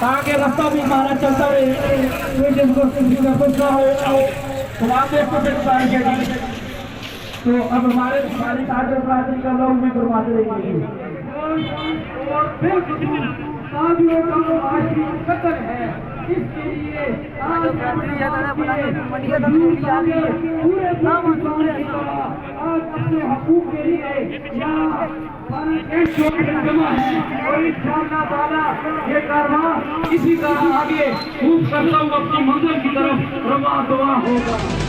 ताकि रास्ता भी हमारा चलता रहे, कोई जिनको कुछ ना हो तो आप एक तो अब हमारे ताकत का लोग भी करवाते रहेंगे। कतल है, इसके लिए आज अपने हकूक के लिए जमा है और इंशाअल्लाह ताला ये कारवां इसी तरह आगे खूब करता हुआ अपनी मंजिल की तरफ रवाना होगा।